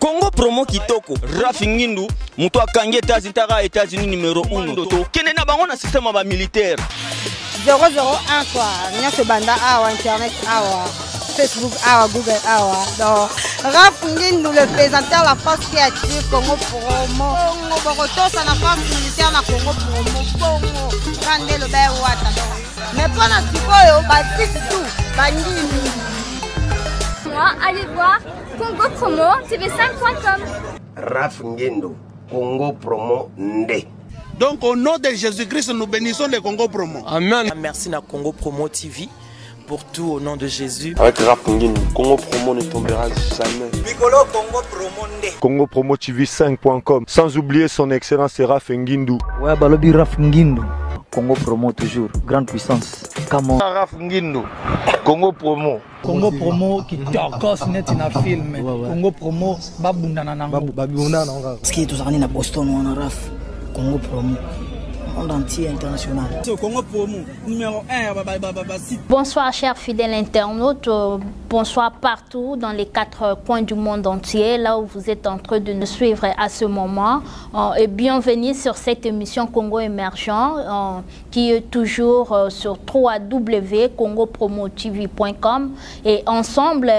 Congo promo kitoko Rafi Ngindu mutu akangi États-Unis numéro 1 to kene na bango na système ba militaire 001 quoi nyase banda awa internet awa Facebook awa Google awa donc Rafi Ngindu le présentateur de la force créative Congo promo Congo Boroto ça na force militaire na Congo promo Congo kande le ba wata mais pas na sikoyo ba tout bangini. Allez voir Congo Promo TV5.com. Rafi Ngindu, Congo Promo Nde. Donc au nom de Jésus-Christ, nous bénissons le Congo Promo. Amen. Merci à Congo Promo TV pour tout au nom de Jésus. Avec Rafi Ngindu, Congo Promo ne tombera jamais. Piccolo Congo Promo Nde. Congo Promo TV5.com. Sans oublier son excellence Rafi Ngindu. Ouais, Balobi Rafi Ngindu. Congo Promo toujours, grande puissance. Comment Rafi Ngindu, Congo Promo. Congo Promo qui t'orcos net na film. Congo Promo babundana nango. Babundana nango. Ce qui est tous na Boston ou en Raf. Congo Promo. Monde entier international. Congo Promo numéro 1. Bonsoir chers fidèles internautes, bonsoir partout dans les 4 coins du monde entier, là où vous êtes en train de nous suivre à ce moment. Et bienvenue sur cette émission Congo Émergent qui est toujours sur www.congopromotv.com. Et ensemble,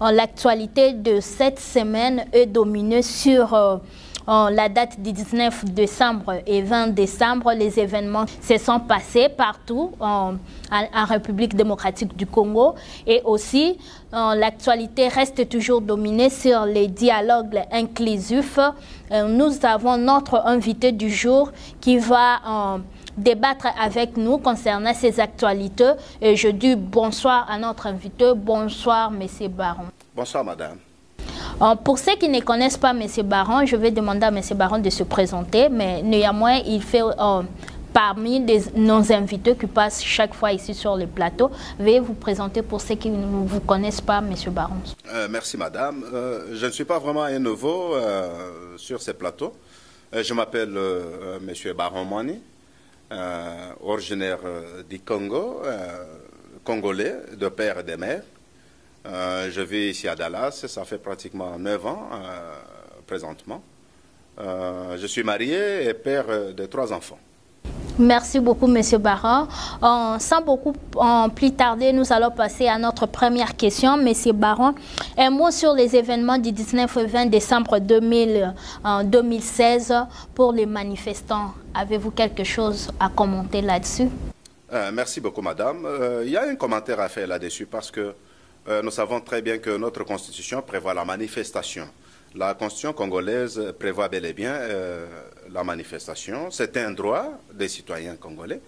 l'actualité de cette semaine est dominée sur la date du 19 décembre et 20 décembre. Les événements se sont passés partout en République démocratique du Congo. Et aussi, l'actualité reste toujours dominée sur les dialogues inclusifs. Nous avons notre invité du jour qui va débattre avec nous concernant ces actualités. Et je dis bonsoir à notre invité. Bonsoir, Monsieur Baron. Bonsoir, madame. Pour ceux qui ne connaissent pas M. Baron, je vais demander à M. Baron de se présenter, mais néanmoins, il fait parmi nos invités qui passent chaque fois ici sur le plateau. Veuillez vous présenter pour ceux qui ne vous connaissent pas, M. Baron. Merci, madame. Je ne suis pas vraiment un nouveau sur ces plateaux. Je m'appelle M. Baron Mwani, originaire du Congo, congolais, de père et de mère. Je vis ici à Dallas, ça fait pratiquement 9 ans présentement. Je suis marié et père de 3 enfants. Merci beaucoup, M. Baron. Sans beaucoup plus tarder, nous allons passer à notre première question. M. Baron, un mot sur les événements du 19 et 20 décembre 2016 pour les manifestants. Avez-vous quelque chose à commenter là-dessus? Merci beaucoup, madame. Il y a un commentaire à faire là-dessus parce que nous savons très bien que notre constitution prévoit la manifestation. La constitution congolaise prévoit bel et bien la manifestation. C'est un droit des citoyens congolais.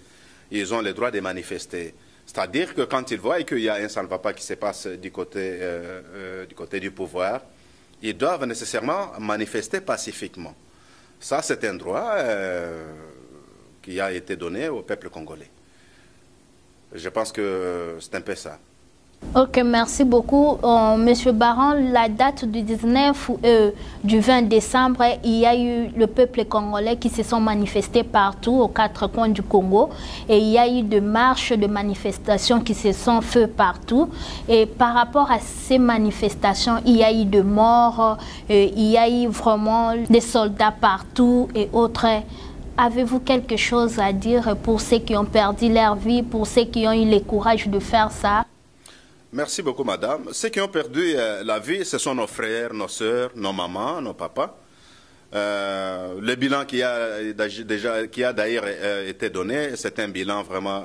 Ils ont le droit de manifester. C'est-à-dire que quand ils voient qu'il y a un ça ne va pas qui se passe du côté du pouvoir, ils doivent nécessairement manifester pacifiquement. Ça, c'est un droit qui a été donné au peuple congolais. Je pense que c'est un peu ça. Ok, merci beaucoup. Monsieur Baron, la date du 19 du 20 décembre, il y a eu le peuple congolais qui se sont manifestés partout, aux 4 coins du Congo. Et il y a eu des marches, de manifestations qui se sont faites partout. Et par rapport à ces manifestations, il y a eu des morts, il y a eu vraiment des soldats partout et autres. Avez-vous quelque chose à dire pour ceux qui ont perdu leur vie, pour ceux qui ont eu le courage de faire ça? Merci beaucoup, madame. Ceux qui ont perdu la vie, ce sont nos frères, nos sœurs, nos mamans, nos papas. Le bilan qui a d'ailleurs été donné, c'est un bilan vraiment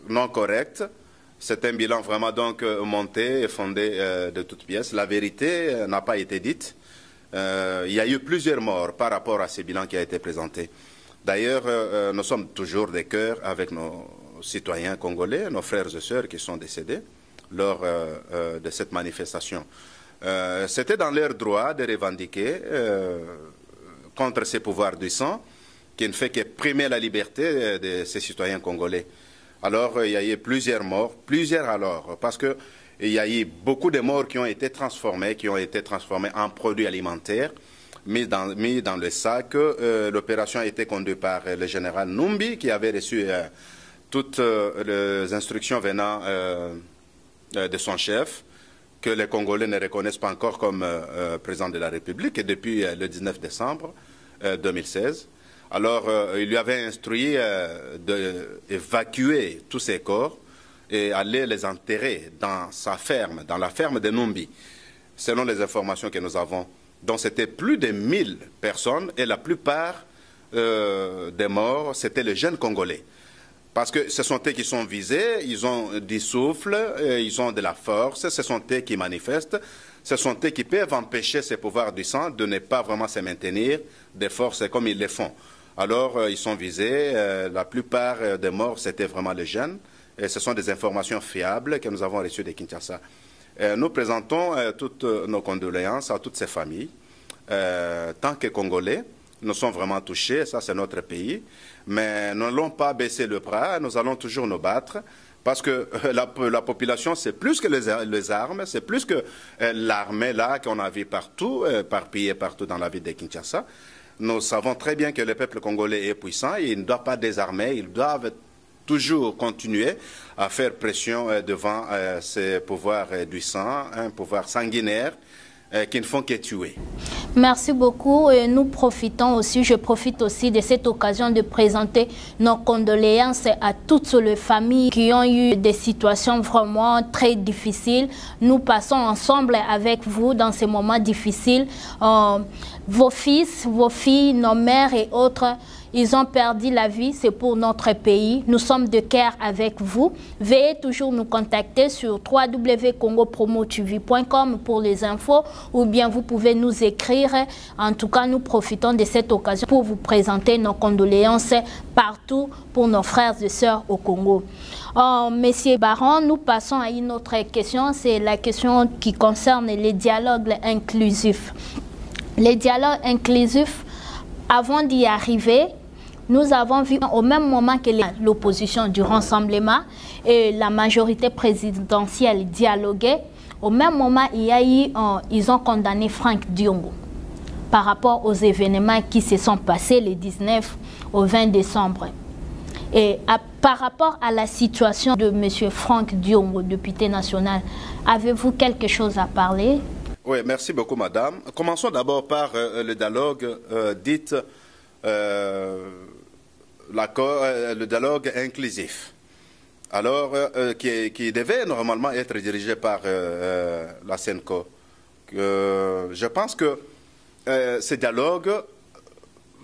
non correct. C'est un bilan vraiment donc monté et fondé de toutes pièces. La vérité n'a pas été dite. Il y a eu plusieurs morts par rapport à ce bilan qui a été présenté. D'ailleurs, nous sommes toujours de cœur avec nos citoyens congolais, nos frères et sœurs qui sont décédés lors de cette manifestation. C'était dans leur droit de revendiquer contre ces pouvoirs du sang qui ne fait que primer la liberté de ces citoyens congolais. Alors, il y a eu plusieurs morts, parce que il y a eu beaucoup de morts qui ont été transformés en produits alimentaires, mis dans le sac. L'opération a été conduite par le général Numbi qui avait reçu toutes les instructions venant de son chef. que les Congolais ne reconnaissent pas encore comme président de la République et depuis le 19 décembre 2016. Alors, il lui avait instruit d'évacuer tous ses corps et aller les enterrer dans sa ferme, dans la ferme de Numbi, selon les informations que nous avons. Donc, c'était plus de 1000 personnes et la plupart des morts, c'était les jeunes Congolais. Parce que ce sont eux qui sont visés, ils ont du souffle, ils ont de la force, ce sont eux qui manifestent, ce sont eux qui peuvent empêcher ces pouvoirs du sang de ne pas vraiment se maintenir des forces comme ils le font. Alors, ils sont visés, la plupart des morts, c'était vraiment les jeunes, et ce sont des informations fiables que nous avons reçues de Kinshasa. Nous présentons toutes nos condoléances à toutes ces familles. Tant que Congolais, nous sommes vraiment touchés, ça c'est notre pays, mais nous n'allons pas baisser le bras, nous allons toujours nous battre, parce que la population, c'est plus que les armes, c'est plus que l'armée là qu'on a vu partout, éparpillée partout dans la ville de Kinshasa. Nous savons très bien que le peuple congolais est puissant, et il ne doit pas désarmer, ils doivent toujours continuer à faire pression devant ces pouvoirs du sang, un pouvoir sanguinaire, qui ne font que tuer. Merci beaucoup. Et nous profitons aussi, je profite aussi de cette occasion de présenter nos condoléances à toutes les familles qui ont eu des situations vraiment très difficiles. Nous passons ensemble avec vous dans ces moments difficiles. Vos fils, vos filles, nos mères et autres, ils ont perdu la vie, c'est pour notre pays. Nous sommes de cœur avec vous. Veuillez toujours nous contacter sur www.congopromotv.com pour les infos, ou bien vous pouvez nous écrire. En tout cas, nous profitons de cette occasion pour vous présenter nos condoléances partout pour nos frères et sœurs au Congo. Monsieur Baron, nous passons à une autre question. C'est la question qui concerne les dialogues inclusifs. Les dialogues inclusifs, avant d'y arriver, nous avons vu au même moment que l'opposition du Rassemblement et la majorité présidentielle dialoguaient, au même moment, ils ont condamné Franck Diongo par rapport aux événements qui se sont passés le 19 au 20 décembre. Et par rapport à la situation de M. Franck Diongo, député national, avez-vous quelque chose à parler? Oui, merci beaucoup, madame. Commençons d'abord par le dialogue le dialogue inclusif. Alors, qui devait normalement être dirigé par la SENCO. Je pense que ce dialogue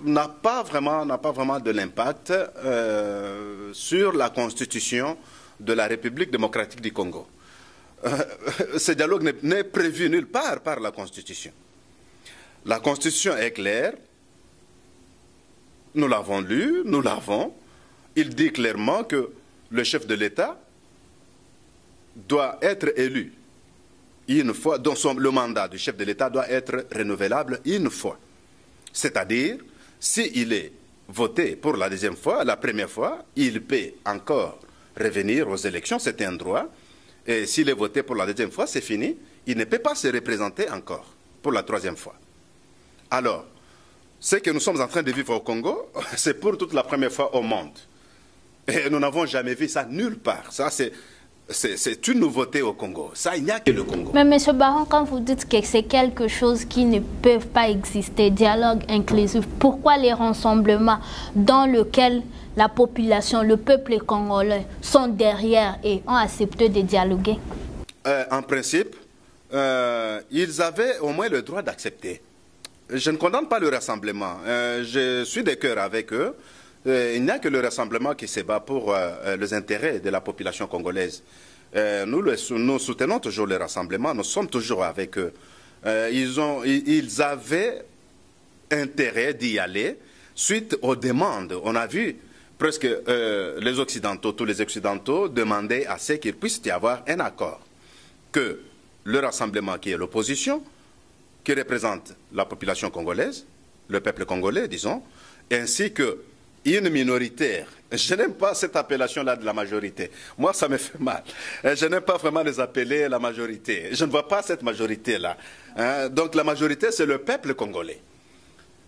n'a pas vraiment de l'impact sur la constitution de la République démocratique du Congo. Ce dialogue n'est prévu nulle part par la Constitution. La Constitution est claire, nous l'avons lu, nous l'avons. Il dit clairement que le chef de l'État doit être élu une fois, donc le mandat du chef de l'État doit être renouvelable une fois. C'est-à-dire, s'il est voté pour la deuxième fois, la première fois, il peut encore revenir aux élections, c'est un droit. Et s'il est voté pour la deuxième fois, c'est fini. Il ne peut pas se représenter encore pour la troisième fois. Alors, ce que nous sommes en train de vivre au Congo, c'est pour toute la première fois au monde. Et nous n'avons jamais vu ça nulle part. Ça, c'est une nouveauté au Congo. Ça, il n'y a que le Congo. Mais M. Baron, quand vous dites que c'est quelque chose qui ne peut pas exister, dialogue inclusif, pourquoi les rassemblements dans lesquels la population, le peuple congolais sont derrière et ont accepté de dialoguer? En principe, ils avaient au moins le droit d'accepter. Je ne condamne pas le rassemblement. Je suis de cœur avec eux. Il n'y a que le rassemblement qui se bat pour les intérêts de la population congolaise. Nous soutenons toujours le rassemblement, nous sommes toujours avec eux. Ils avaient intérêt d'y aller suite aux demandes. On a vu presque les Occidentaux, tous les Occidentaux demandaient à ce qu'il puisse y avoir un accord. Que le rassemblement qui est l'opposition, qui représente la population congolaise, le peuple congolais, disons, ainsi que une minoritaire. Je n'aime pas cette appellation-là de la majorité. Moi, ça me fait mal. Je n'aime pas vraiment les appeler la majorité. Je ne vois pas cette majorité-là. Donc la majorité, c'est le peuple congolais.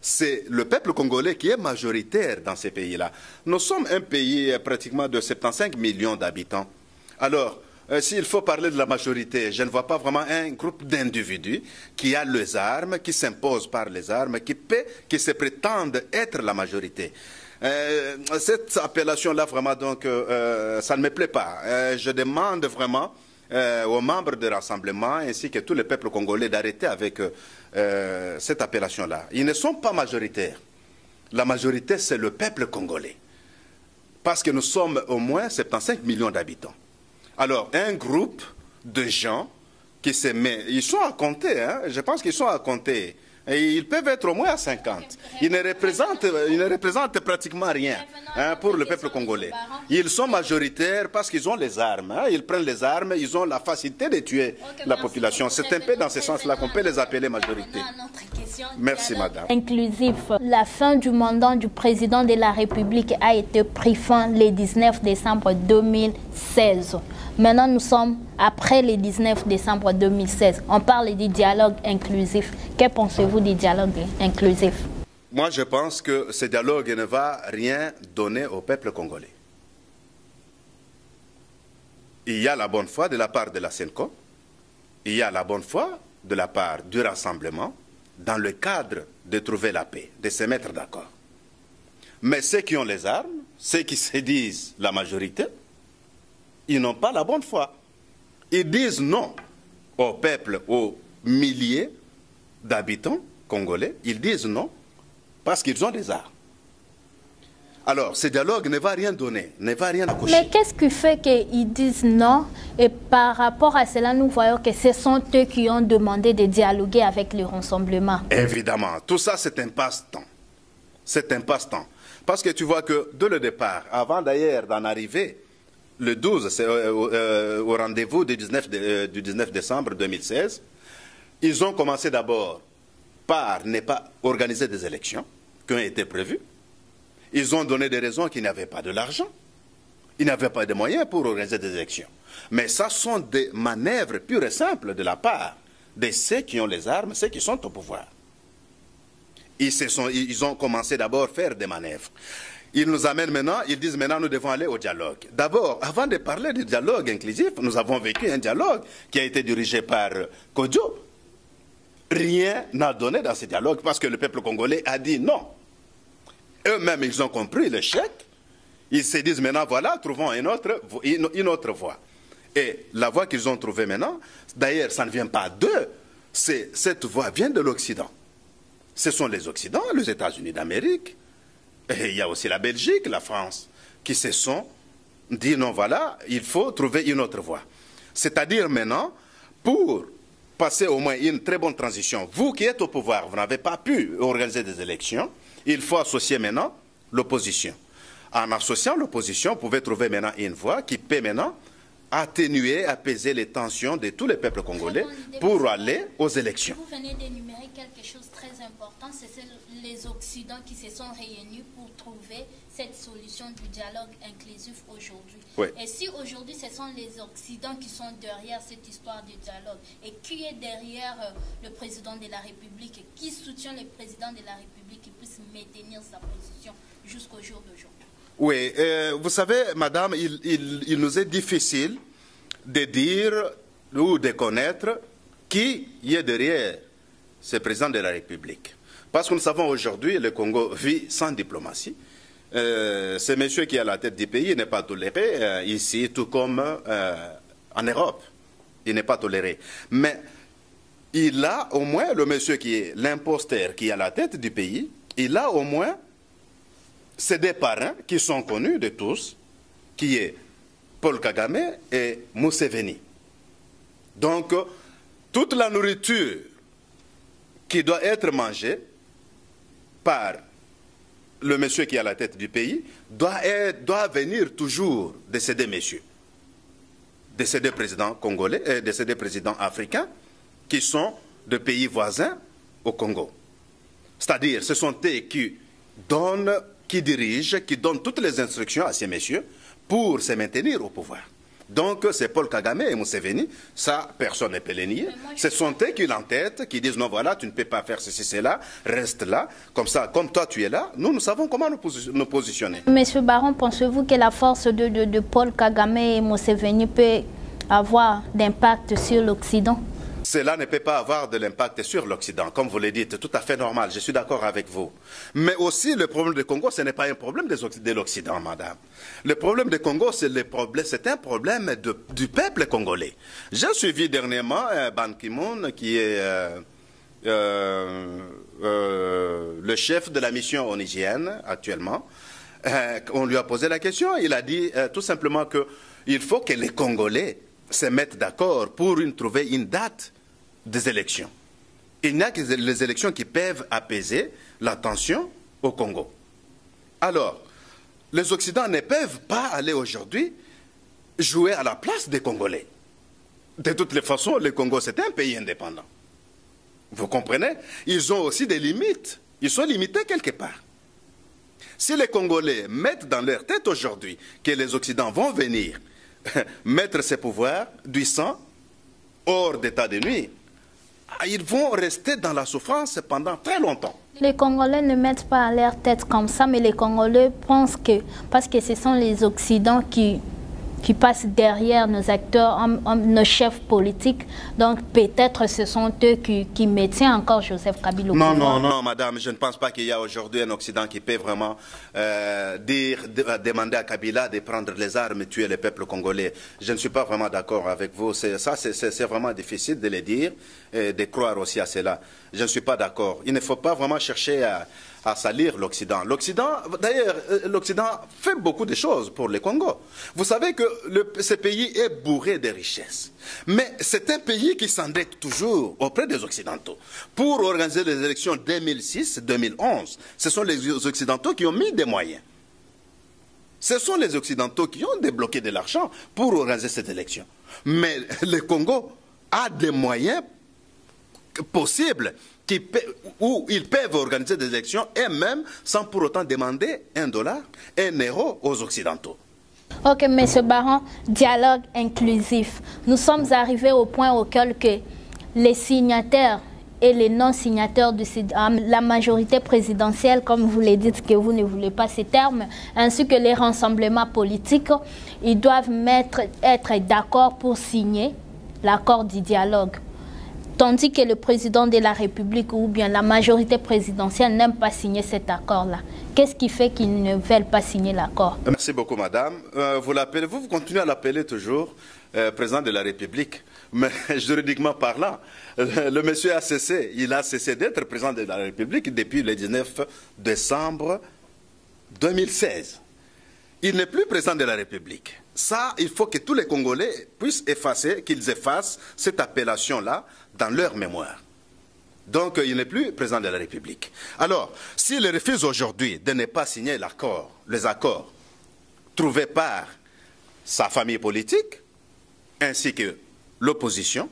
C'est le peuple congolais qui est majoritaire dans ces pays-là. Nous sommes un pays pratiquement de 75 millions d'habitants. Alors, s'il faut parler de la majorité, je ne vois pas vraiment un groupe d'individus qui a les armes, qui s'impose par les armes, qui se prétendent être la majorité. Cette appellation-là, vraiment, donc, ça ne me plaît pas. Je demande vraiment aux membres du rassemblement ainsi que tous les peuples congolais d'arrêter avec cette appellation-là. Ils ne sont pas majoritaires. La majorité, c'est le peuple congolais. Parce que nous sommes au moins 75 millions d'habitants. Alors, un groupe de gens qui se met, ils sont à compter, hein, je pense qu'ils sont à compter. Et ils peuvent être au moins à 50. Ils ne représentent pratiquement rien pour le peuple congolais. Ils sont majoritaires parce qu'ils ont les armes. Hein, ils prennent les armes, ils ont la facilité de tuer la population. C'est un peu dans ce sens-là qu'on peut les appeler majorité. Merci, madame. Inclusif. La fin du mandat du président de la République a été pris fin le 19 décembre 2016. Maintenant, nous sommes après le 19 décembre 2016. On parle du dialogue inclusif. Que pensez-vous du dialogue inclusif? Moi, je pense que ce dialogue ne va rien donner au peuple congolais. Il y a la bonne foi de la part de la SENCO, il y a la bonne foi de la part du rassemblement, dans le cadre de trouver la paix, de se mettre d'accord. Mais ceux qui ont les armes, ceux qui se disent la majorité, ils n'ont pas la bonne foi. Ils disent non au peuple, aux milliers d'habitants congolais. Ils disent non parce qu'ils ont des armes. Alors, ce dialogue ne va rien donner, ne va rien accoucher. Mais qu'est-ce qui fait qu'ils disent non? Et par rapport à cela, nous voyons que ce sont eux qui ont demandé de dialoguer avec le rassemblement. Évidemment, tout ça c'est un passe-temps. C'est un passe-temps. Parce que tu vois que dès le départ, avant d'ailleurs d'en arriver, le 12, c'est au rendez-vous du 19 décembre 2016, ils ont commencé d'abord par ne pas organiser des élections qui ont été prévues. Ils ont donné des raisons qu'ils n'avaient pas de l'argent. Ils n'avaient pas de moyens pour organiser des élections. Mais ça sont des manœuvres pures et simples de la part de ceux qui ont les armes, ceux qui sont au pouvoir. Ils ont commencé d'abord à faire des manœuvres. Ils nous amènent maintenant, ils disent maintenant nous devons aller au dialogue. D'abord, avant de parler du dialogue inclusif, nous avons vécu un dialogue qui a été dirigé par Kodjo. Rien n'a donné dans ce dialogue parce que le peuple congolais a dit non. Eux-mêmes, ils ont compris l'échec. Ils se disent maintenant, voilà, trouvons une autre voie. Et la voie qu'ils ont trouvée maintenant, d'ailleurs, ça ne vient pas d'eux. Cette voie vient de l'Occident. Ce sont les Occidents, les États-Unis d'Amérique, et il y a aussi la Belgique, la France, qui se sont dit non, voilà, il faut trouver une autre voie. C'est-à-dire maintenant, pour passer au moins une très bonne transition, vous qui êtes au pouvoir, vous n'avez pas pu organiser des élections, il faut associer maintenant l'opposition. En associant l'opposition, vous pouvez trouver maintenant une voie qui peut maintenant atténuer, apaiser les tensions de tous les peuples congolais pour aller aux élections. Vous venez d'énumérer quelque chose de très important, c'est les Occidents qui se sont réunis pour trouver cette solution du dialogue inclusif aujourd'hui. Oui. Et si aujourd'hui ce sont les Occidents qui sont derrière cette histoire de dialogue, et qui est derrière le président de la République, qui soutient le président de la République qui puisse maintenir sa position jusqu'au jour d'aujourd'hui? Oui, vous savez, madame, il nous est difficile de dire ou de connaître qui est derrière ce président de la République. Parce que nous savons aujourd'hui, le Congo vit sans diplomatie. Ce monsieur qui est à la tête du pays n'est pas toléré ici, tout comme en Europe. Il n'est pas toléré. Mais il a au moins, le monsieur qui est l'imposteur qui est à la tête du pays, il a au moins ces deux parrains qui sont connus de tous, qui est Paul Kagame et Museveni. Donc, toute la nourriture qui doit être mangée par le monsieur qui est à la tête du pays doit venir toujours de ces deux messieurs, de ces deux présidents congolais et de ces deux présidents africains qui sont de pays voisins au Congo. C'est-à-dire, ce sont eux qui dirigent, qui donnent toutes les instructions à ces messieurs pour se maintenir au pouvoir. Donc, c'est Paul Kagame et Museveni, ça, personne ne peut les nier. Ce sont eux qui l'entêtent, qui disent non, voilà, tu ne peux pas faire ceci, cela, reste là. Comme ça, comme toi, tu es là, nous savons comment nous positionner. Monsieur Baron, pensez-vous que la force de Paul Kagame et Museveni peut avoir d'impact sur l'Occident? Cela ne peut pas avoir de l'impact sur l'Occident, comme vous le dites, tout à fait normal, je suis d'accord avec vous. Mais aussi, le problème du Congo, ce n'est pas un problème de l'Occident, madame. Le problème du Congo, c'est un problème du peuple congolais. J'ai suivi dernièrement Ban Ki-moon, qui est le chef de la mission onusienne actuellement. On lui a posé la question, il a dit tout simplement qu'il faut que les Congolais se mettent d'accord pour trouver une date des élections. Il n'y a que les élections qui peuvent apaiser la tension au Congo. Alors, les Occidentaux ne peuvent pas aller aujourd'hui jouer à la place des Congolais. De toutes les façons, le Congo, c'est un pays indépendant. Vous comprenez? Ils ont aussi des limites. Ils sont limités quelque part. Si les Congolais mettent dans leur tête aujourd'hui que les Occidentaux vont venir mettre ces pouvoirs du sang hors d'état de nuit, ils vont rester dans la souffrance pendant très longtemps. Les Congolais ne mettent pas à leur tête comme ça, mais les Congolais pensent que, parce que ce sont les Occidentaux qui passent derrière nos acteurs, nos chefs politiques, donc peut-être ce sont eux qui maintiennent encore Joseph Kabila au pouvoir. Non, madame, je ne pense pas qu'il y a aujourd'hui un Occident qui peut vraiment demander à Kabila de prendre les armes et tuer le peuple congolais. Je ne suis pas vraiment d'accord avec vous. C'est vraiment difficile de le dire et de croire aussi à cela. Je ne suis pas d'accord. Il ne faut pas vraiment chercher à salir l'Occident. D'ailleurs, l'Occident fait beaucoup de choses pour le Congo. Vous savez que ce pays est bourré de richesses. Mais c'est un pays qui s'endette toujours auprès des Occidentaux. Pour organiser les élections 2006-2011, ce sont les Occidentaux qui ont mis des moyens. Ce sont les Occidentaux qui ont débloqué de l'argent pour organiser cette élection. Mais le Congo a des moyens possibles où ils peuvent organiser des élections et même sans pour autant demander $1, €1 aux Occidentaux. Ok, M. Baron, dialogue inclusif. Nous sommes arrivés au point auquel que les signataires et les non-signataires de la majorité présidentielle, comme vous le dites que vous ne voulez pas ces termes, ainsi que les rassemblements politiques, ils doivent être d'accord pour signer l'accord du dialogue. Tandis que le président de la République ou bien la majorité présidentielle n'aime pas signer cet accord-là. Qu'est-ce qui fait qu'ils ne veulent pas signer l'accord? Merci beaucoup, madame. Vous continuez à l'appeler toujours président de la République. Mais juridiquement parlant, le monsieur a cessé. Il a cessé d'être président de la République depuis le 19 décembre 2016. Il n'est plus président de la République. Ça, il faut que tous les Congolais puissent qu'ils effacent cette appellation-là dans leur mémoire. Donc, il n'est plus président de la République. Alors, s'il refuse aujourd'hui de ne pas signer les accords trouvés par sa famille politique, ainsi que l'opposition,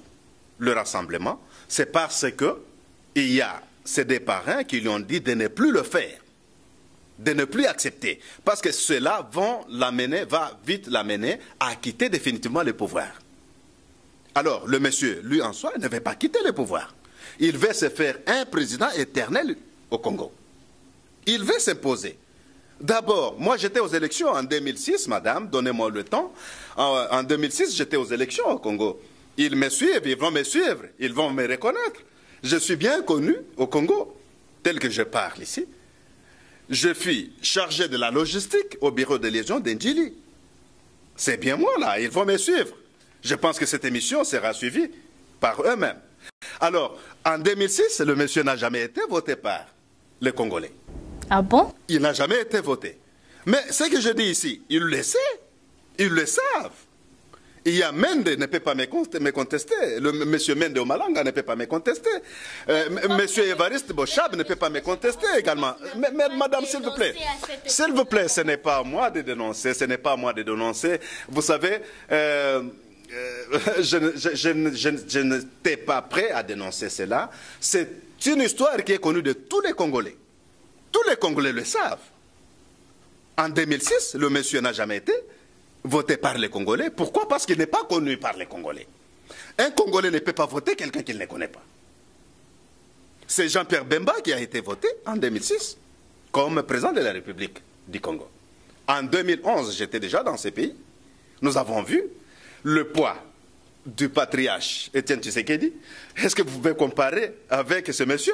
le rassemblement, c'est parce qu'il y a ces deux parrains qui lui ont dit de ne plus le faire, de ne plus accepter, parce que cela va vite l'amener à quitter définitivement le pouvoir. Alors, le monsieur, lui en soi, ne veut pas quitter le pouvoir. Il veut se faire un président éternel au Congo. Il veut s'imposer. D'abord, moi j'étais aux élections en 2006, madame, donnez-moi le temps. En 2006, j'étais aux élections au Congo. Ils me suivent, ils vont me suivre, ils vont me reconnaître. Je suis bien connu au Congo, tel que je parle ici. Je suis chargé de la logistique au bureau de liaison d'Ndjili. C'est bien moi là, ils vont me suivre. Je pense que cette émission sera suivie par eux-mêmes. Alors, en 2006, le monsieur n'a jamais été voté par les Congolais. Ah bon? Il n'a jamais été voté. Mais ce que je dis ici, ils le savent. Ils le savent. Il y a Mende ne peut pas me contester. Le monsieur Mende Omalanga ne peut pas me contester. Monsieur Évariste Bochab ne peut pas me contester également. Mais madame, s'il vous plaît. S'il vous plaît, ce n'est pas à moi de dénoncer. Ce n'est pas à moi de dénoncer. Vous savez, je n'étais pas prêt à dénoncer cela. C'est une histoire qui est connue de tous les Congolais. Tous les Congolais le savent. En 2006, le monsieur n'a jamais été voté par les Congolais. Pourquoi? Parce qu'il n'est pas connu par les Congolais. Un Congolais ne peut pas voter quelqu'un qu'il ne connaît pas. C'est Jean-Pierre Bemba qui a été voté en 2006 comme président de la République du Congo. En 2011, j'étais déjà dans ces pays. Nous avons vu le poids du patriarche Étienne Tshisekedi, est-ce que vous pouvez comparer avec ce monsieur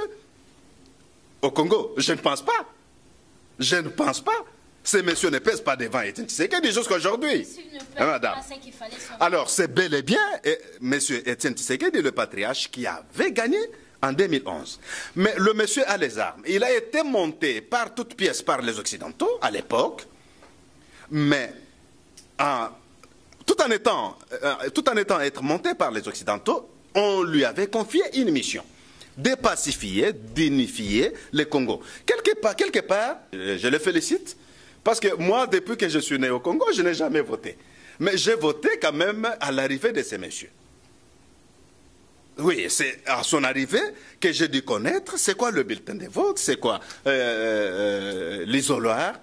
au Congo? Je ne pense pas. Je ne pense pas. Ces messieurs ne pèsent pas devant Étienne Tshisekedi jusqu'à aujourd'hui. Madame. Alors, c'est bel et bien monsieur Étienne Tshisekedi, le patriarche, qui avait gagné en 2011. Mais le monsieur a les armes. Il a été monté par toutes pièces par les Occidentaux à l'époque, mais tout en étant être monté par les Occidentaux, on lui avait confié une mission de pacifier, d'unifier le Congo. Quelque part, je le félicite, parce que moi, depuis que je suis né au Congo, je n'ai jamais voté. Mais j'ai voté quand même à l'arrivée de ces messieurs. Oui, c'est à son arrivée que j'ai dû connaître c'est quoi le bulletin de vote, c'est quoi l'isoloir.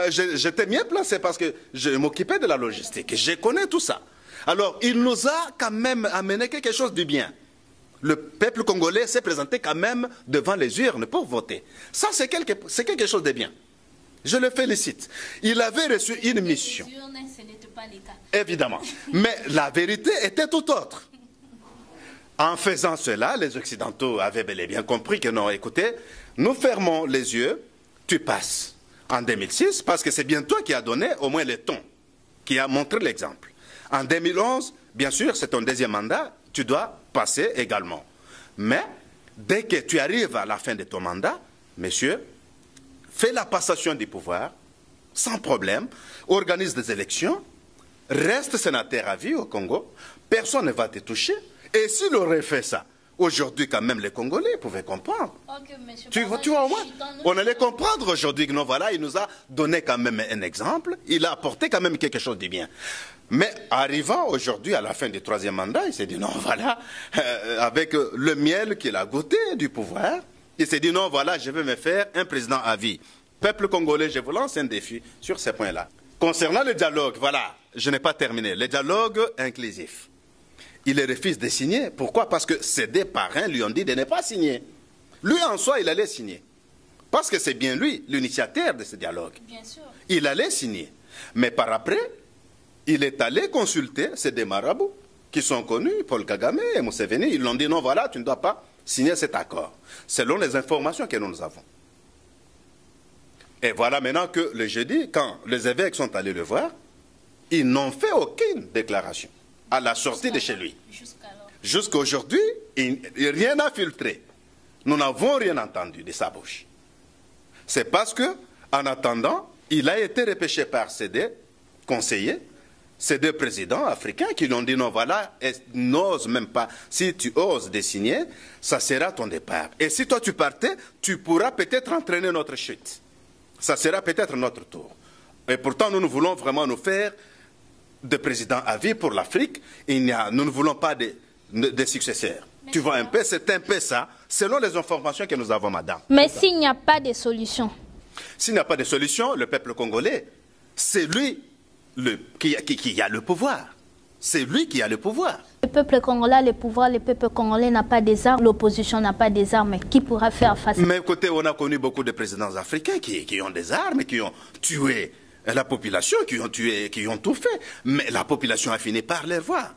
J'étais bien placé parce que je m'occupais de la logistique. Je connais tout ça. Alors, il nous a quand même amené quelque chose de bien. Le peuple congolais s'est présenté quand même devant les urnes pour voter. Ça, c'est quelque chose de bien. Je le félicite. Il avait reçu une mission. Les urnes, ce n'était pas le cas. Évidemment. Mais la vérité était tout autre. En faisant cela, les Occidentaux avaient bel et bien compris que non, écoutez, nous fermons les yeux, tu passes. En 2006, parce que c'est bien toi qui as donné au moins le ton, qui a montré l'exemple. En 2011, bien sûr, c'est ton deuxième mandat, tu dois passer également. Mais, dès que tu arrives à la fin de ton mandat, monsieur, fais la passation du pouvoir, sans problème, organise des élections, reste sénateur à vie au Congo, personne ne va te toucher. Et s'il aurait fait ça, aujourd'hui, quand même, les Congolais pouvaient comprendre. Okay, tu vois, on allait comprendre aujourd'hui que non, voilà, il nous a donné quand même un exemple, il a apporté quand même quelque chose de bien. Mais arrivant aujourd'hui à la fin du troisième mandat, il s'est dit non, voilà, avec le miel qu'il a goûté du pouvoir, il s'est dit non, voilà, je vais me faire un président à vie. Peuple congolais, je vous lance un défi sur ces points-là. Concernant le dialogue, voilà, je n'ai pas terminé. Le dialogue inclusif. Il refuse de signer. Pourquoi? Parce que ses deux parrains lui ont dit de ne pas signer. Lui, en soi, il allait signer. Parce que c'est bien lui, l'initiateur de ce dialogue. Bien sûr. Il allait signer. Mais par après, il est allé consulter ces deux marabouts qui sont connus, Paul Kagame et Museveni. Ils lui ont dit non, voilà, tu ne dois pas signer cet accord. Selon les informations que nous avons. Et voilà maintenant que le jeudi, quand les évêques sont allés le voir, ils n'ont fait aucune déclaration à la sortie de chez lui. Jusqu'à aujourd'hui, rien n'a filtré. Nous n'avons rien entendu de sa bouche. C'est parce que, en attendant, il a été repêché par ces deux conseillers, ces deux présidents africains qui lui ont dit non, voilà, n'ose même pas. Si tu oses de signer, ça sera ton départ. Et si toi tu partais, tu pourras peut-être entraîner notre chute. Ça sera peut-être notre tour. Et pourtant, nous voulons vraiment nous faire de président à vie pour l'Afrique. Nous ne voulons pas de successeurs. Mais tu vois un peu, c'est un peu ça, selon les informations que nous avons, madame. Mais s'il n'y a pas de solution? S'il n'y a pas de solution, le peuple congolais, c'est lui qui a le pouvoir. C'est lui qui a le pouvoir. Le peuple congolais a le pouvoir, le peuple congolais n'a pas des armes, l'opposition n'a pas des armes. Qui pourra faire face? Mais écoutez, on a connu beaucoup de présidents africains qui ont des armes, qui ont tué la population, qui ont tout fait. Mais la population a fini par les voir.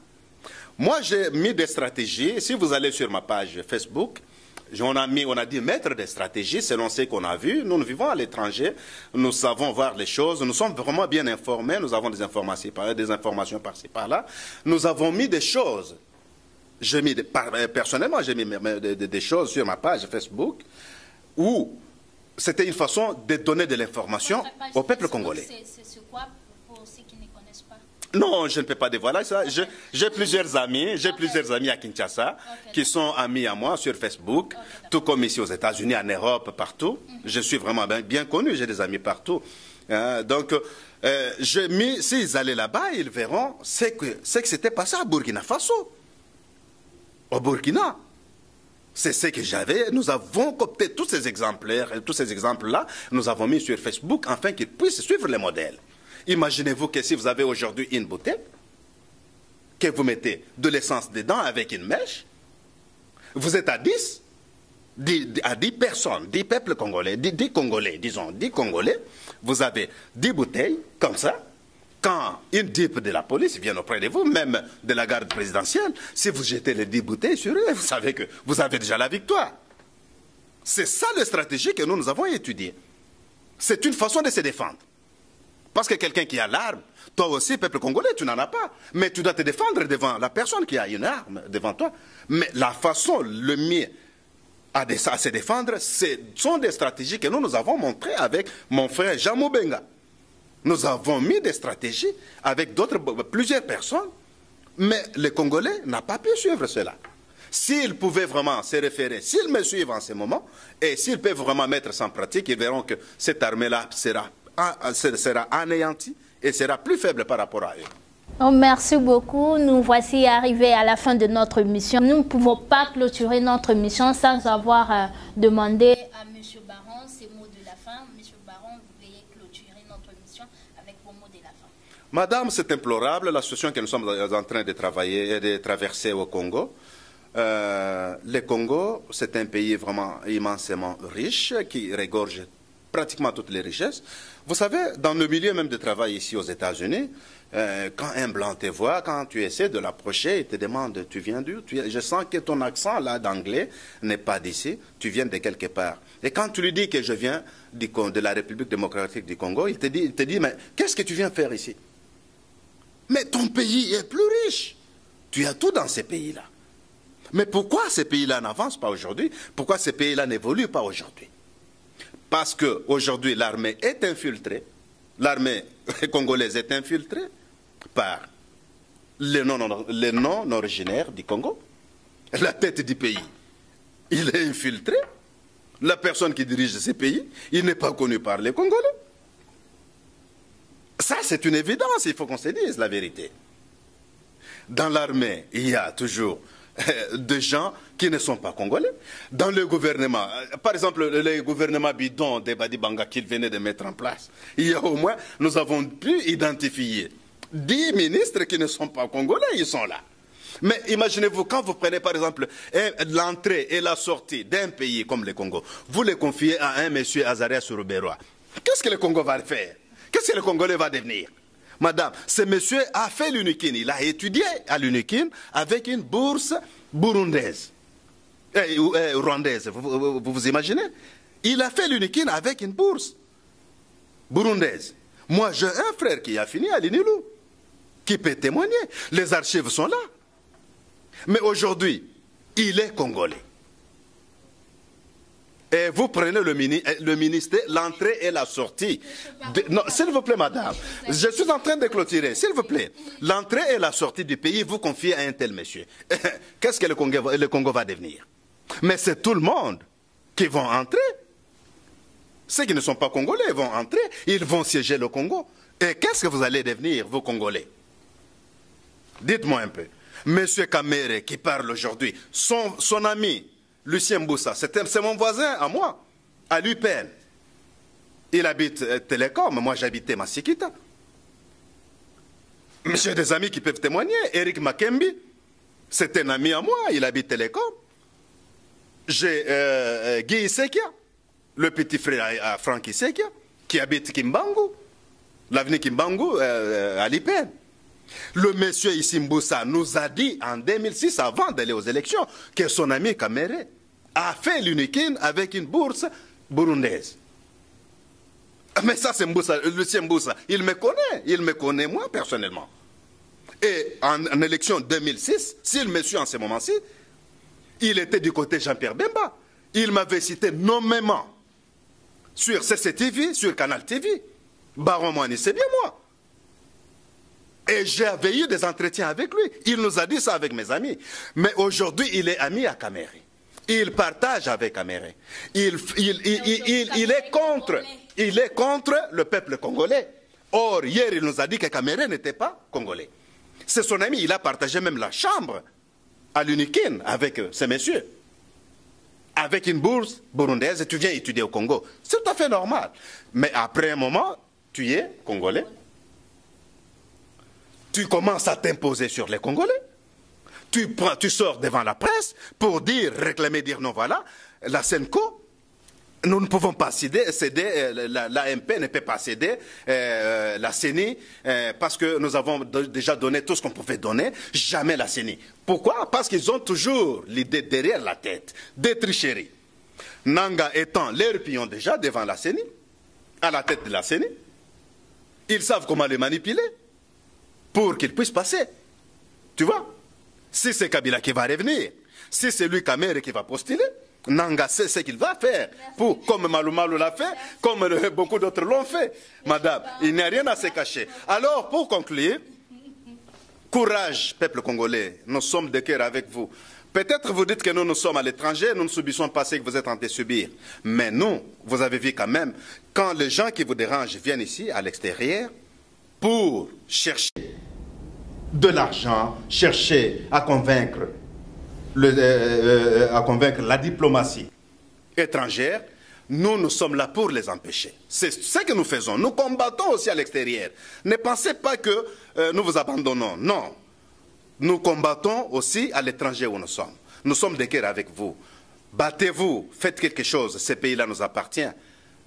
Moi, j'ai mis des stratégies. Si vous allez sur ma page Facebook, on a dit mettre des stratégies selon ce qu'on a vu. Nous vivons à l'étranger, nous savons voir les choses, nous sommes vraiment bien informés, nous avons des informations par-ci, par-là. Nous avons mis des choses. Personnellement, j'ai mis des choses sur ma page Facebook où c'était une façon de donner de l'information au peuple congolais. C'est quoi pour ceux qui ne connaissent pas? Non, je ne peux pas dévoiler ça. J'ai plusieurs amis à Kinshasa qui sont amis à moi sur Facebook, tout comme ici aux États-Unis, en Europe, partout. Je suis vraiment bien connu, j'ai des amis partout. Donc, s'ils allaient là-bas, ils verront ce que c'était passé à Burkina Faso. Au Burkina. C'est ce que j'avais. Nous avons copié tous ces exemplaires, tous ces exemples-là, nous avons mis sur Facebook afin qu'ils puissent suivre les modèles. Imaginez-vous que si vous avez aujourd'hui une bouteille, que vous mettez de l'essence dedans avec une mèche, vous êtes à 10 personnes, 10 peuples congolais, 10 Congolais, disons 10 Congolais, vous avez 10 bouteilles comme ça, Quand une type de la police vient auprès de vous, même de la garde présidentielle, si vous jetez les 10 bouteilles sur eux, vous savez que vous avez déjà la victoire. C'est ça la stratégie que nous avons étudiée. C'est une façon de se défendre. Parce que quelqu'un qui a l'arme, toi aussi, peuple congolais, tu n'en as pas. Mais tu dois te défendre devant la personne qui a une arme devant toi. Mais la façon, le mieux à se défendre, ce sont des stratégies que nous avons montrées avec mon frère Jean Moubenga. Nous avons mis des stratégies avec plusieurs personnes, mais les Congolais n'ont pas pu suivre cela. S'ils pouvaient vraiment se référer, s'ils me suivent en ce moment, et s'ils peuvent vraiment mettre ça en pratique, ils verront que cette armée-là sera anéantie et sera plus faible par rapport à eux. Oh, merci beaucoup. Nous voici arrivés à la fin de notre mission. Nous ne pouvons pas clôturer notre mission sans avoir demandé à M. Baron ses mots de la fin. M. Baron, vous veuillez clôturer notre mission avec vos mots de la fin. Madame, c'est implorable la situation que nous sommes en train de travailler et de traverser au Congo. Le Congo, c'est un pays vraiment immensément riche qui regorge pratiquement toutes les richesses. Vous savez, dans le milieu même de travail ici aux États-Unis, quand un blanc te voit, quand tu essaies de l'approcher, il te demande, tu viens d'où? Je sens que ton accent là d'anglais n'est pas d'ici, tu viens de quelque part. Et quand tu lui dis que je viens de la République démocratique du Congo, il te dit, mais qu'est-ce que tu viens faire ici? Mais ton pays est plus riche. Tu as tout dans ces pays-là. Mais pourquoi ces pays-là n'avancent pas aujourd'hui? Pourquoi ces pays-là n'évoluent pas aujourd'hui? Parce qu'aujourd'hui, l'armée est infiltrée, l'armée congolaise est infiltrée par les non-originaires du Congo. La tête du pays, il est infiltré. La personne qui dirige ces pays, il n'est pas connu par les Congolais. Ça, c'est une évidence, il faut qu'on se dise la vérité. Dans l'armée, il y a toujours de gens qui ne sont pas congolais. Dans le gouvernement, par exemple, le gouvernement bidon de Badi Banga qu'il venait de mettre en place, il y a au moins, nous avons pu identifier 10 ministres qui ne sont pas congolais, ils sont là. Mais imaginez-vous, quand vous prenez par exemple l'entrée et la sortie d'un pays comme le Congo, vous les confiez à un monsieur Azarias Ruberoa. Qu'est-ce que le Congo va faire? Qu'est-ce que le Congolais va devenir? Madame, ce monsieur a fait l'UNIKIN. Il a étudié à l'UNIKIN avec une bourse burundaise. Rwandaise, vous imaginez? Il a fait l'UNIKIN avec une bourse burundaise. Moi, j'ai un frère qui a fini à l'INILU, qui peut témoigner. Les archives sont là. Mais aujourd'hui, il est congolais. Et vous prenez le ministère, l'entrée et la sortie. Non, s'il vous plaît, madame, je suis en train de clôturer. S'il vous plaît, l'entrée et la sortie du pays, vous confiez à un tel monsieur. Qu'est-ce que le Congo va devenir? Mais c'est tout le monde qui vont entrer. Ceux qui ne sont pas congolais vont entrer, ils vont siéger le Congo. Et qu'est-ce que vous allez devenir, vous Congolais? Dites-moi un peu. Monsieur Kamere qui parle aujourd'hui, son ami, Lucien Mboussa, c'est mon voisin à moi, à l'UPN. Il habite Télécom, moi j'habitais Masikita. J'ai des amis qui peuvent témoigner. Eric Makembi, c'est un ami à moi, il habite Télécom. J'ai Guy Isekia, le petit frère à Franck Isekia, qui habite Kimbangu, l'avenue Kimbangu à l'UPN. Le monsieur Mboussa nous a dit en 2006, avant d'aller aux élections, que son ami Kamere a fait l'UNIKIN avec une bourse burundaise. Mais ça, c'est Lucien Mboussa. Il me connaît moi personnellement. Et en élection 2006, s'il me suit en ce moment-ci, il était du côté Jean-Pierre Bemba. Il m'avait cité nommément sur CCTV, sur Canal TV. Baron Moani, c'est bien moi. Et j'avais eu des entretiens avec lui. Il nous a dit ça avec mes amis. Mais aujourd'hui, il est ami à Kamere. Il partage avec Kamere. Il est contre le peuple congolais. Or, hier, il nous a dit que Kamere n'était pas congolais. C'est son ami. Il a partagé même la chambre à l'UNIKIN avec ces messieurs. Avec une bourse burundaise, tu viens étudier au Congo. C'est tout à fait normal. Mais après un moment, tu es congolais. Tu commences à t'imposer sur les Congolais. Tu sors devant la presse pour réclamer, dire non, voilà, la SENCO Nous ne pouvons pas céder l'AMP ne peut pas céder la CENI parce que nous avons déjà donné tout ce qu'on pouvait donner, jamais la CENI. Pourquoi? Parce qu'ils ont toujours l'idée derrière la tête des tricheries. Nanga étant leur pion déjà devant la CENI, à la tête de la CENI, ils savent comment les manipuler pour qu'ils puissent passer. Tu vois? Si c'est Kabila qui va revenir, si c'est lui Kamere qui va postuler, Nanga sait ce qu'il va faire, comme Malou Malou l'a fait, comme beaucoup d'autres l'ont fait. Madame, il n'y a rien à se cacher. Alors, pour conclure, courage, peuple congolais, nous sommes de cœur avec vous. Peut-être vous dites que nous sommes à l'étranger, nous ne subissons pas ce que vous êtes en train de subir. Mais nous, vous avez vu quand même, quand les gens qui vous dérangent viennent ici, à l'extérieur, pour chercher de l'argent, chercher à convaincre la diplomatie étrangère, nous sommes là pour les empêcher. C'est ce que nous faisons. Nous combattons aussi à l'extérieur. Ne pensez pas que nous vous abandonnons. Non. Nous combattons aussi à l'étranger où nous sommes. Nous sommes de cœur avec vous. Battez-vous, faites quelque chose. Ce pays-là nous appartient.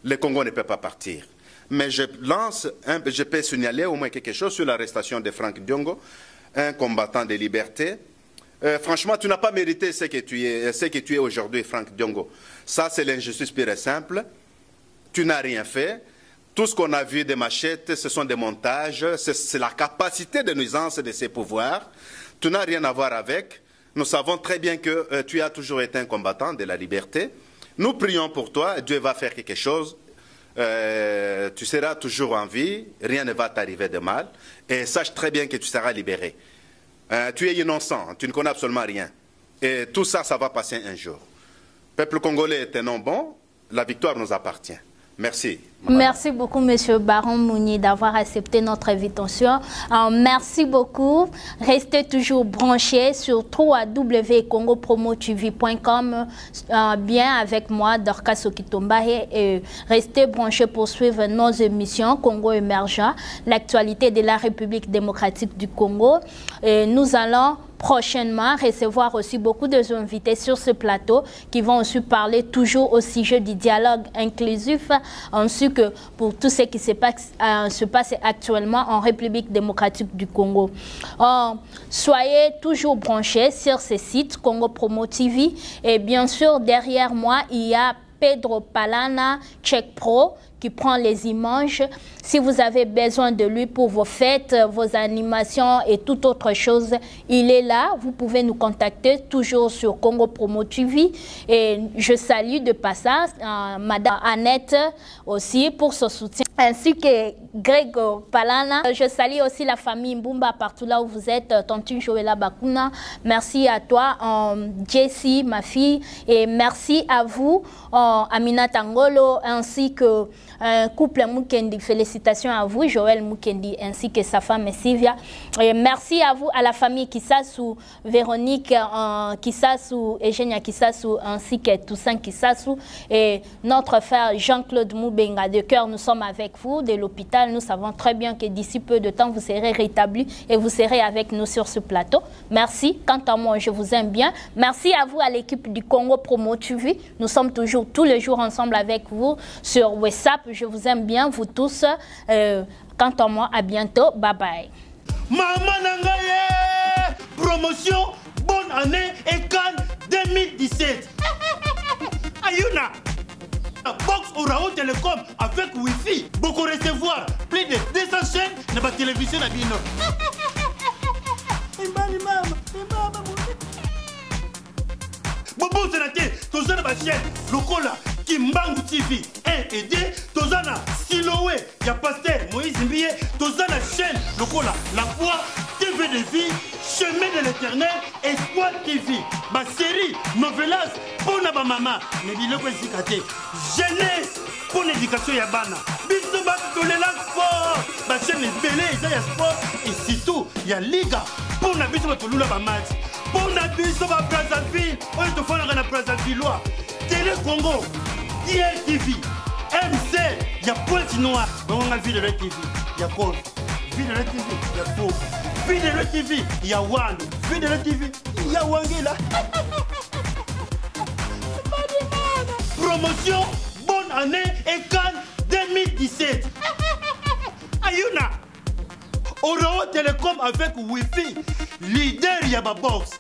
Le Congo ne peut pas partir. Mais je peux signaler au moins quelque chose sur l'arrestation de Franck Diongo, un combattant de liberté. Franchement, tu n'as pas mérité ce que tu es aujourd'hui, Franck Diongo. Ça, c'est l'injustice pure et simple. Tu n'as rien fait. Tout ce qu'on a vu des machettes, ce sont des montages. C'est la capacité de nuisance de ces pouvoirs. Tu n'as rien à voir avec. Nous savons très bien que tu as toujours été un combattant de la liberté. Nous prions pour toi. Dieu va faire quelque chose. Tu seras toujours en vie. Rien ne va t'arriver de mal. Et sache très bien que tu seras libéré. Tu es innocent, tu ne connais absolument rien. Et tout ça, ça va passer un jour. Peuple congolais est un nom bon, la victoire nous appartient. Merci. Merci beaucoup, Monsieur Baron Mounier, d'avoir accepté notre invitation. Merci beaucoup. Restez toujours branchés sur www.congopromotv.com bien avec moi, Dorcas Okitombahe, et restez branchés pour suivre nos émissions Congo émergent, l'actualité de la République démocratique du Congo. Et nous allons prochainement recevoir aussi beaucoup d'invités sur ce plateau qui vont aussi parler toujours au sujet du dialogue inclusif, ainsi que pour tout ce qui se passe actuellement en République démocratique du Congo. Soyez toujours branchés sur ce site Congo Promo TV, et bien sûr derrière moi il y a Pedro Palana, Check Pro, qui prend les images. Si vous avez besoin de lui pour vos fêtes, vos animations et toute autre chose, il est là. Vous pouvez nous contacter toujours sur Congo Promo TV. Et je salue de passage Madame Annette aussi pour son soutien, ainsi que Grégo Palana. Je salue aussi la famille Mbumba partout là où vous êtes. Tontine Joëla Bakuna, merci à toi. Jessie, ma fille, et merci à vous, Amina Tangolo, ainsi que couple Mukendi. Félicitations à vous, Joël Mukendi, ainsi que sa femme Sylvia. Et merci à vous, à la famille Kisasu, Véronique Kisasu, Eugenia Kisasu, ainsi que Toussaint Kisasu, et notre frère Jean-Claude Moubenga de cœur. Nous sommes avec vous de l'hôpital. Nous savons très bien que d'ici peu de temps, vous serez rétablis et vous serez avec nous sur ce plateau. Merci. Quant à moi, je vous aime bien. Merci à vous, à l'équipe du Congo Promo TV. Nous sommes toujours tous les jours ensemble avec vous sur WhatsApp. Je vous aime bien, vous tous. Quant à moi, à bientôt. Bye bye. Maman Nangaye, promotion, bonne année et Cannes 2017. Ayuna. Box Orao Télécom avec Wi-Fi. Beaucoup recevoir plus de 200 chaînes dans la télévision à Bino. Bobo Sénaté, tous les chaînes, Lokola, Kimbangu TV 1 et 2, tous les Siloé, il y a Pasteur Moïse Mbié, tous les chaînes, Lokola, La Foi, TV de vie, Chemin de l'éternel, Espoir TV, ma série, Novelas, pour ma maman, mais dis-le que c'est jeunesse, pour l'éducation Yabana, Bisouba, tous les langues sport, ma chaîne est belée, il y a sport, et surtout, il y a Liga, pour la Bisouba, tout le match. Pour la Bisouba, Brazzaville, on est au fond de la Brazzaville, Télé Congo, DLTV, MC, il y a Pointe Noire, on a vu de la TV, il y a Paul, vu de la TV, il y a Paul. Vie de la TV, il y a Wang. Vie de la TV, il y a Wangé là. Promotion, année et Cannes 2017. Ayuna. Orao Telecom avec Wi-Fi, leader Yababox.